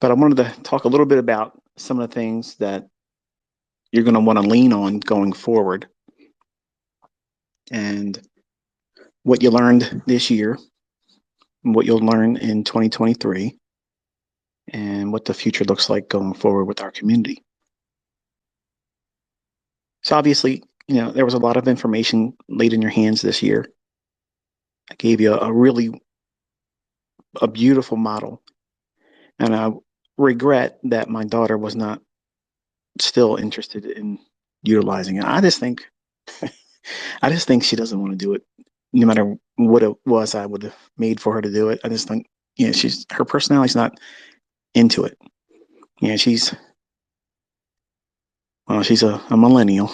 But I wanted to talk a little bit about some of the things that you're going to want to lean on going forward and what you learned this year, what you'll learn in 2023, and what the future looks like going forward with our community. So obviously, there was a lot of information laid in your hands this year. I gave you a beautiful model, and I regret that my daughter was not still interested in utilizing it. I just think she doesn't want to do it, no matter what it was I would have made for her to do it. I just think, her personality's not into it. She's she's a millennial,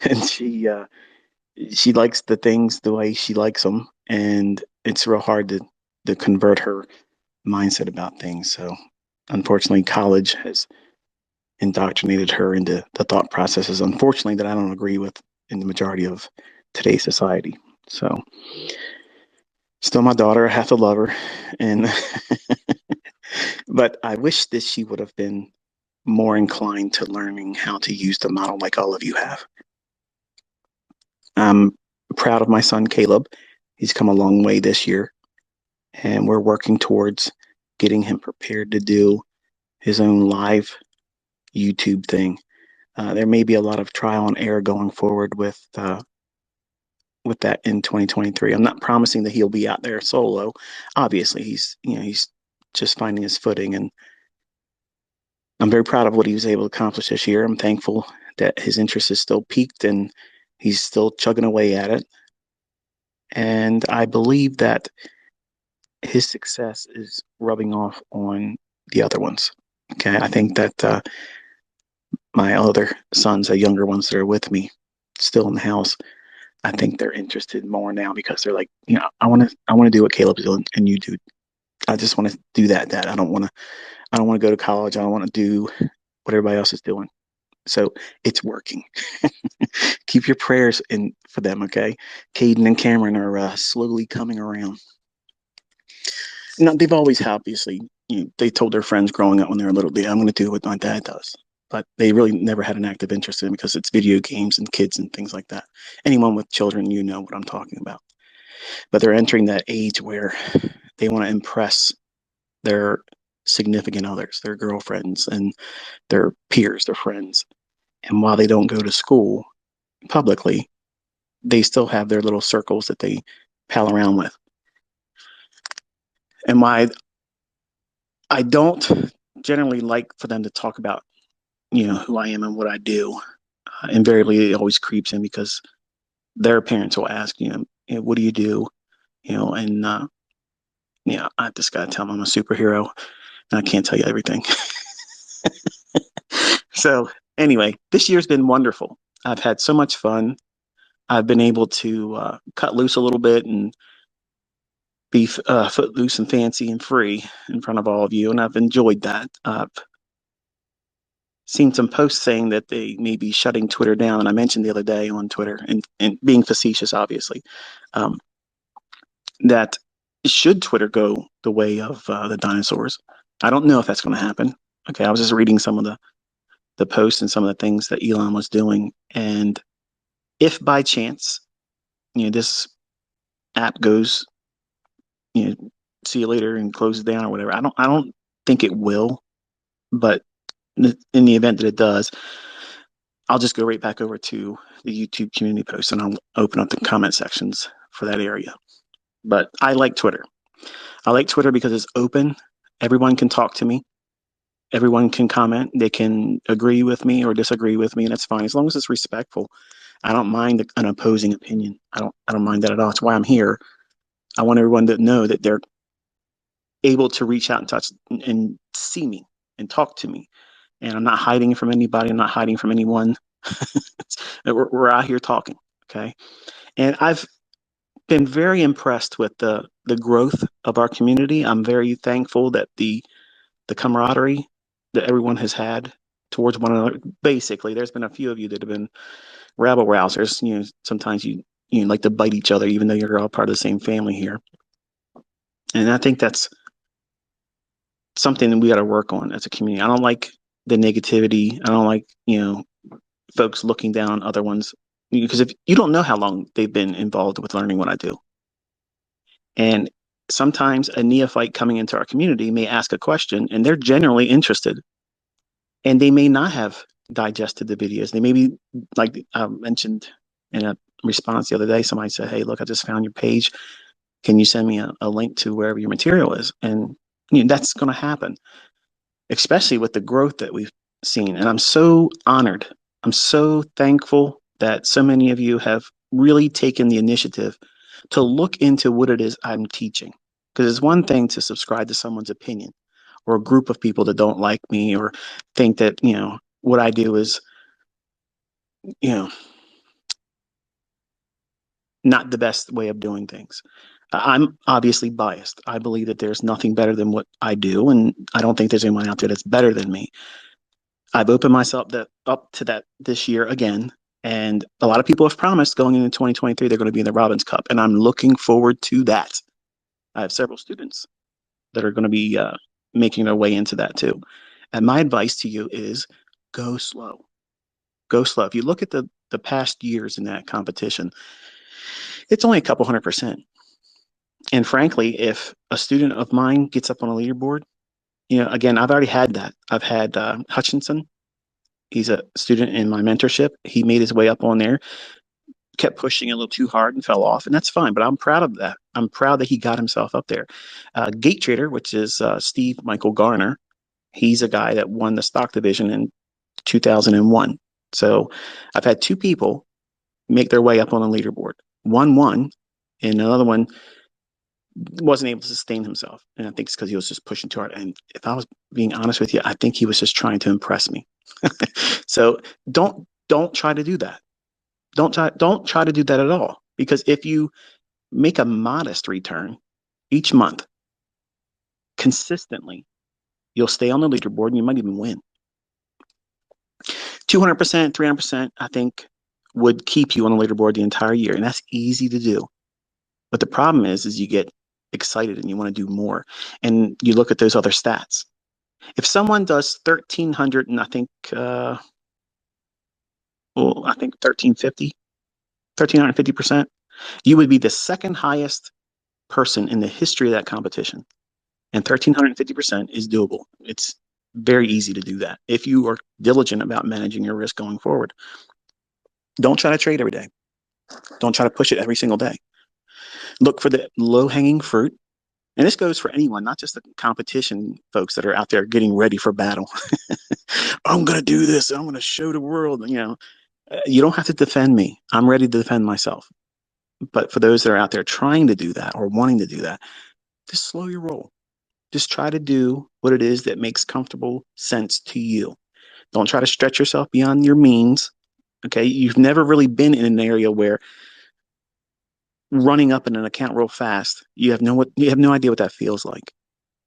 and she likes the things the way she likes them, and it's real hard to convert her mindset about things. So, unfortunately, college has indoctrinated her into the thought processes, unfortunately, that I don't agree with in the majority of today's society. So, still my daughter, I have to love her, and but I wish that she would have been more inclined to learning how to use the model like all of you have. I'm proud of my son, Caleb. He's come a long way this year, and we're working towards getting him prepared to do his own live YouTube thing. There may be a lot of trial and error going forward with that in 2023. I'm not promising that he'll be out there solo. Obviously, he's just finding his footing, and I'm very proud of what he was able to accomplish this year. I'm thankful that his interest is still peaked and he's still chugging away at it. And I believe that his success is rubbing off on the other ones. Okay, I think that my other sons, the younger ones that are with me, still in the house, I think they're interested more now because they're like, I want to do what Caleb's doing, and you do. I just want to do that. Dad, I don't want to go to college. I don't want to do what everybody else is doing. So it's working. Keep your prayers in for them, okay? Caden and Cameron are slowly coming around. Now, they've always obviously, they told their friends growing up when they were little, I'm going to do what my dad does. But they really never had an active interest in it because it's video games and kids and things like that. Anyone with children, you know what I'm talking about. But they're entering that age where they want to impress their significant others, their girlfriends and their peers, their friends. And while they don't go to school publicly, they still have their little circles that they pal around with. And why I don't generally like for them to talk about, who I am and what I do. Invariably, it always creeps in because their parents will ask, what do you do? And I just got to tell them I'm a superhero and I can't tell you everything. So anyway, this year's been wonderful. I've had so much fun. I've been able to cut loose a little bit and be footloose and fancy and free in front of all of you, and I've enjoyed that. I've seen some posts saying that they may be shutting Twitter down, and I mentioned the other day on Twitter, and being facetious, obviously, um, that should Twitter go the way of the dinosaurs, I don't know if that's going to happen. Okay, I was just reading some of the posts and some of the things that Elon was doing, and if by chance, this app goes, see you later and closes down or whatever. I don't think it will, but in the event that it does, I'll just go right back over to the YouTube community post and I'll open up the comment sections for that area. But I like Twitter. I like Twitter because it's open. Everyone can talk to me. Everyone can comment. They can agree with me or disagree with me, and that's fine as long as it's respectful. I don't mind an opposing opinion. I don't mind that at all. It's why I'm here. I want everyone to know that they're able to reach out and touch and see me and talk to me. And I'm not hiding from anybody. I'm not hiding from anyone. We're out here talking. Okay. And I've been very impressed with the growth of our community. I'm very thankful that the camaraderie that everyone has had towards one another. Basically, there's been a few of you that have been rabble rousers. Sometimes you like to bite each other, even though you're all part of the same family here. And I think that's something that we got to work on as a community. I don't like the negativity. I don't like, folks looking down on other ones, because if you don't know how long they've been involved with learning what I do. And sometimes a neophyte coming into our community may ask a question and they're genuinely interested, and they may not have digested the videos. They may be, like I mentioned in a response the other day, somebody said, "Hey, look, I just found your page. Can you send me a link to wherever your material is?" And that's going to happen, especially with the growth that we've seen. And I'm so honored. I'm so thankful that so many of you have really taken the initiative to look into what it is I'm teaching. Because it's one thing to subscribe to someone's opinion or a group of people that don't like me or think that, what I do is, you know, not the best way of doing things. I'm obviously biased. I believe that there's nothing better than what I do, and I don't think there's anyone out there that's better than me. I've opened myself up to that this year again, and a lot of people have promised going into 2023 they're going to be in the Robbins Cup, and I'm looking forward to that. I have several students that are going to be making their way into that too. And my advice to you is go slow. Go slow. If you look at the past years in that competition, it's only a couple 100%. And frankly, if a student of mine gets up on a leaderboard, again, I've already had that. I've had Hutchinson. He's a student in my mentorship. He made his way up on there, kept pushing a little too hard and fell off, and that's fine. But I'm proud of that. I'm proud that he got himself up there. Gate Trader, which is Steve Michael Garner, he's a guy that won the stock division in 2001. So I've had two people make their way up on a leaderboard. One won, and another one wasn't able to sustain himself. And I think it's because he was just pushing too hard. And if I was being honest with you, I think he was just trying to impress me. So don't try to do that. Don't try to do that at all. Because if you make a modest return each month consistently, you'll stay on the leaderboard and you might even win. 200%, 300%, I think, would keep you on the leaderboard the entire year. And that's easy to do. But the problem is you get excited and you want to do more. And you look at those other stats. If someone does 1,300 and I think 1,350, 1,350%, you would be the second highest person in the history of that competition. And 1,350% is doable. It's very easy to do that if you are diligent about managing your risk going forward. Don't try to trade every day. Don't try to push it every single day. Look for the low-hanging fruit. And this goes for anyone, not just the competition folks that are out there getting ready for battle. I'm going to do this. I'm going to show the world. You don't have to defend me. I'm ready to defend myself. But for those that are out there trying to do that or wanting to do that, just slow your roll. Just try to do what it is that makes comfortable sense to you. Don't try to stretch yourself beyond your means. Okay. You've never really been in an area where running up in an account real fast, you have no idea what that feels like.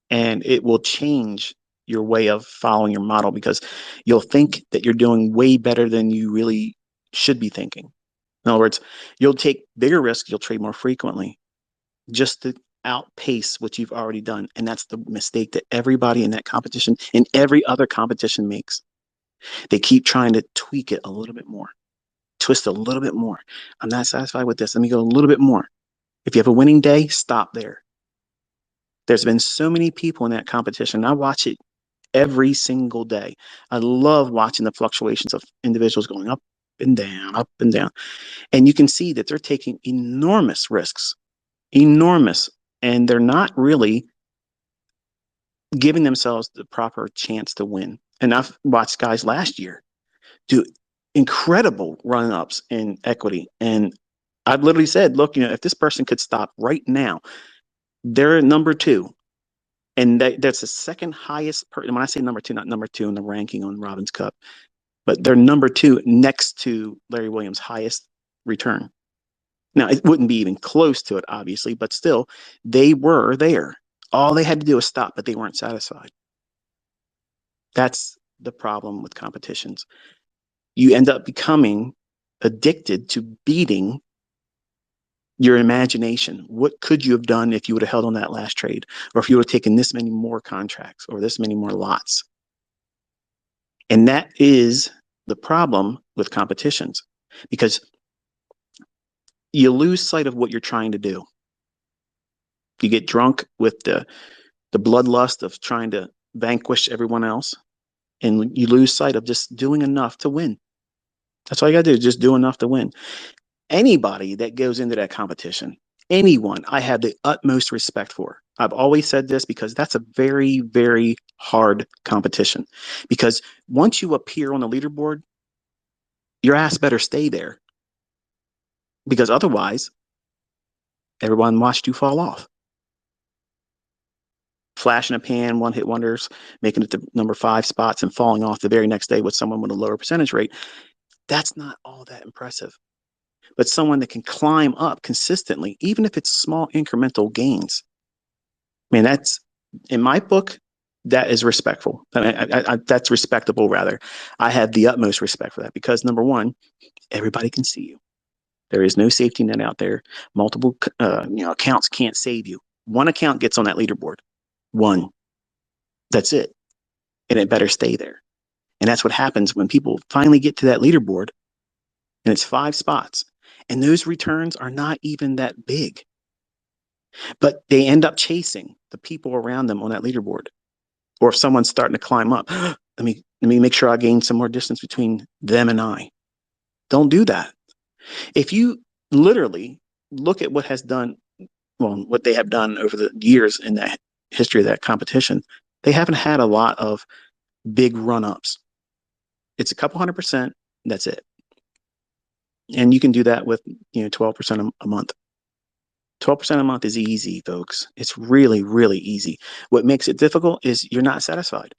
And it will change your way of following your model because you'll think that you're doing way better than you really should be thinking. In other words, you'll take bigger risks, you'll trade more frequently just to outpace what you've already done. And that's the mistake that everybody in that competition and every other competition makes. They keep trying to tweak it a little bit more, twist a little bit more. I'm not satisfied with this. Let me go a little bit more. If you have a winning day, stop there. There's been so many people in that competition. I watch it every single day. I love watching the fluctuations of individuals going up and down, up and down. And you can see that they're taking enormous risks, enormous, and they're not really giving themselves the proper chance to win. And I've watched guys last year do incredible run-ups in equity. And I've literally said, look, if this person could stop right now, they're number two. And that's the second highest person. When I say number two, not number two in the ranking on Robbins Cup, but they're number two next to Larry Williams' highest return. Now, it wouldn't be even close to it, obviously, but still, they were there. All they had to do was stop, but they weren't satisfied. That's the problem with competitions. You end up becoming addicted to beating Your imagination. What could you have done if you would have held on that last trade, or if you would have taken this many more contracts or this many more lots? And that is the problem with competitions, because you lose sight of what you're trying to do. You get drunk with the bloodlust of trying to vanquish everyone else, and you lose sight of just doing enough to win. That's all you got to do, just do enough to win. Anybody that goes into that competition, anyone, I have the utmost respect for. I've always said this because that's a very, very hard competition. Because once you appear on the leaderboard, your ass better stay there. Because otherwise, everyone watched you fall off. Flash in a pan, one hit wonders, making it to number 5 spots and falling off the very next day with someone with a lower percentage rate. That's not all that impressive. But someone that can climb up consistently, even if it's small incremental gains, man, that's, in my book, that is respectful. That's respectable, rather. I have the utmost respect for that because, number one, everybody can see you. There is no safety net out there. Multiple accounts can't save you. One account gets on that leaderboard. One. That's it. And it better stay there. And that's what happens when people finally get to that leaderboard and it's 5 spots. And those returns are not even that big. But they end up chasing the people around them on that leaderboard. Or if someone's starting to climb up, let me make sure I gain some more distance between them and I. Don't do that. If you literally look at what they have done over the years in that history of that competition, they haven't had a lot of big run-ups. It's a couple 100%. That's it. And you can do that with 12% a month. 12% a month is easy, folks. It's really, really easy. What makes it difficult is you're not satisfied.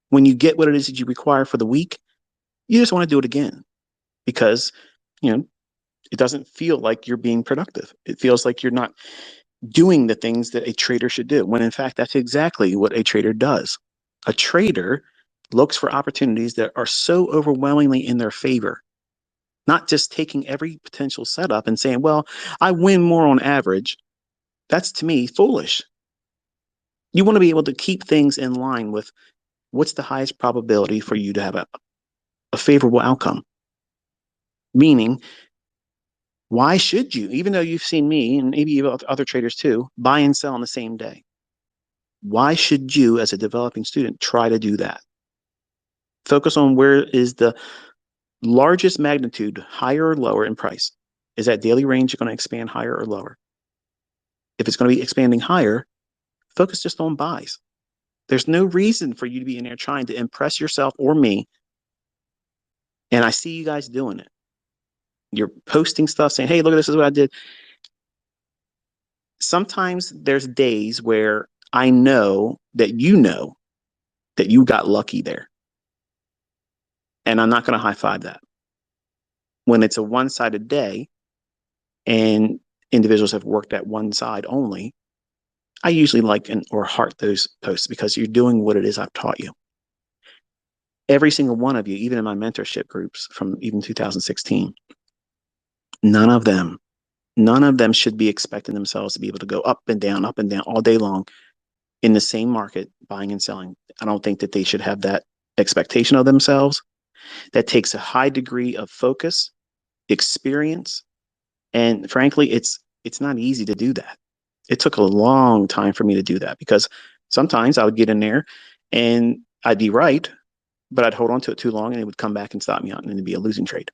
When you get what it is that you require for the week, you just want to do it again because, it doesn't feel like you're being productive. It feels like you're not doing the things that a trader should do, when in fact, that's exactly what a trader does. A trader looks for opportunities that are so overwhelmingly in their favor, not just taking every potential setup and saying, well, I win more on average. That's, to me, foolish. You want to be able to keep things in line with what's the highest probability for you to have a favorable outcome. Meaning, why should you, even though you've seen me and maybe other traders too, buy and sell on the same day? Why should you, as a developing student, try to do that? Focus on where is the largest magnitude, higher or lower in price. Is that daily range going to expand higher or lower? If it's going to be expanding higher, focus just on buys. There's no reason for you to be in there trying to impress yourself or me. And I see you guys doing it. You're posting stuff saying, hey, look, this is what I did. Sometimes there's days where I know that you got lucky there. And I'm not going to high five that. When it's a one-sided day and individuals have worked at one side only, I usually like or heart those posts because you're doing what it is I've taught you. Every single one of you, even in my mentorship groups from even 2016, none of them should be expecting themselves to be able to go up and down all day long in the same market, buying and selling. I don't think that they should have that expectation of themselves. That takes a high degree of focus, experience, and frankly, it's not easy to do that. It took a long time for me to do that because sometimes I would get in there and I'd be right, but I'd hold on to it too long and it would come back and stop me out and it'd be a losing trade.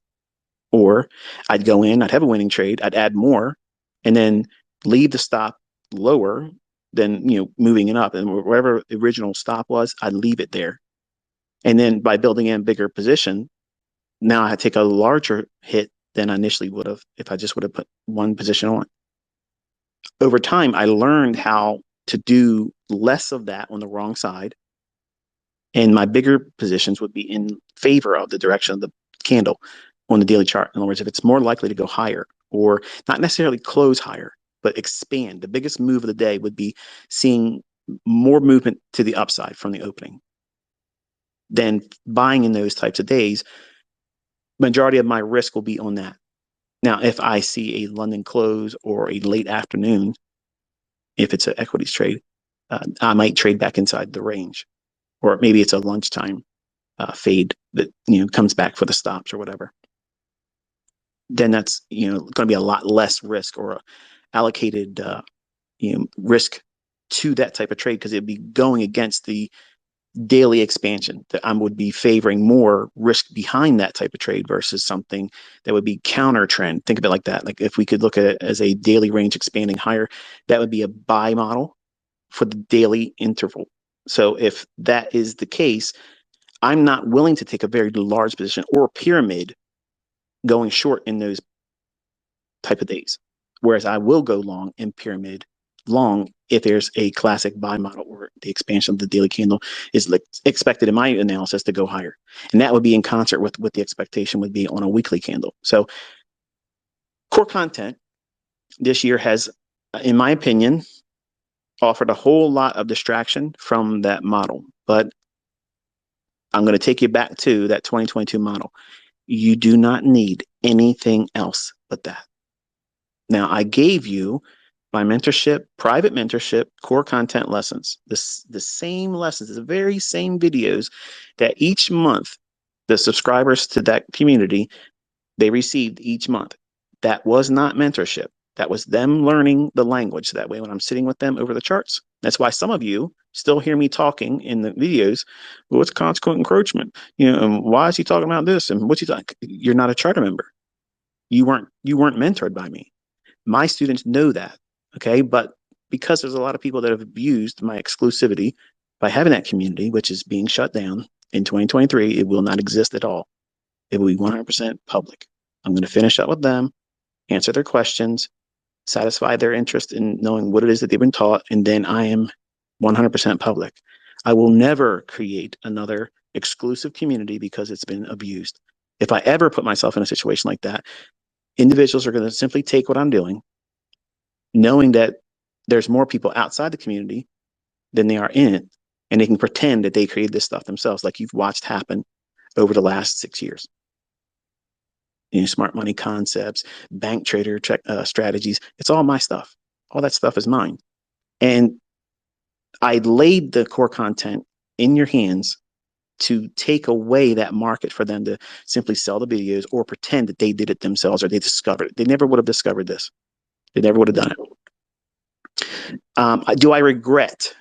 Or I'd go in, I'd have a winning trade, I'd add more, and then leave the stop lower than moving it up. And wherever the original stop was, I'd leave it there. And then by building in bigger position, now I take a larger hit than I initially would have if I just would have put one position on. Over time, I learned how to do less of that on the wrong side. And my bigger positions would be in favor of the direction of the candle on the daily chart. In other words, if it's more likely to go higher or not necessarily close higher, but expand, the biggest move of the day would be seeing more movement to the upside from the opening. Then buying in those types of days, majority of my risk will be on that. Now, if I see a London close or a late afternoon, if it's an equities trade, I might trade back inside the range, or maybe it's a lunchtime fade that comes back for the stops or whatever. Then that's going to be a lot less risk or allocated risk to that type of trade because it'd be going against the daily expansion that I would be favoring more risk behind that type of trade versus something that would be counter trend. Think of it like that. Like if we could look at it as a daily range expanding higher, that would be a buy model for the daily interval. So if that is the case, I'm not willing to take a very large position or pyramid going short in those type of days. Whereas I will go long in pyramid long if there's a classic buy model or the expansion of the daily candle is expected in my analysis to go higher. And that would be in concert with what the expectation would be on a weekly candle. So core content this year has, in my opinion, offered a whole lot of distraction from that model. But I'm going to take you back to that 2022 model. You do not need anything else but that. Now, I gave you my mentorship, private mentorship, core content lessons, the same lessons, the very same videos that each month the subscribers to that community, they received each month. That was not mentorship. That was them learning the language. That way, when I'm sitting with them over the charts, that's why some of you still hear me talking in the videos. Well, what's consequent encroachment? And why is he talking about this? And what's he talking? You're not a charter member. You weren't mentored by me. My students know that, okay? But because there's a lot of people that have abused my exclusivity by having that community, which is being shut down in 2023, it will not exist at all. It will be 100% public. I'm going to finish up with them, answer their questions, satisfy their interest in knowing what it is that they've been taught, and then I am 100% public. I will never create another exclusive community because it's been abused. If I ever put myself in a situation like that, individuals are going to simply take what I'm doing, knowing that there's more people outside the community than they are in it, and they can pretend that they created this stuff themselves, like you've watched happen over the last 6 years. Smart money concepts, bank trader strategies. It's all my stuff. All that stuff is mine. And I laid the core content in your hands to take away that market for them to simply sell the videos or pretend that they did it themselves or they discovered it. They never would have discovered this. They never would have done it. Do I regret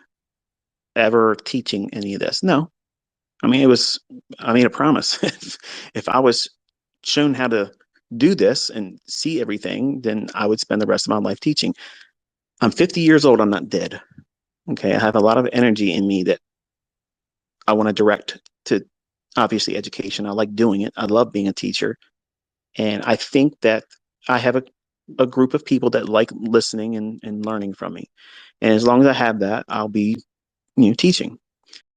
ever teaching any of this? No. I made a promise. If I was shown how to do this and see everything, then I would spend the rest of my life teaching. I'm 50 years old. I'm not dead. Okay. I have a lot of energy in me that I want to direct to obviously education. I like doing it. I love being a teacher. And I think that I have a group of people that like listening and learning from me. And as long as I have that, I'll be teaching.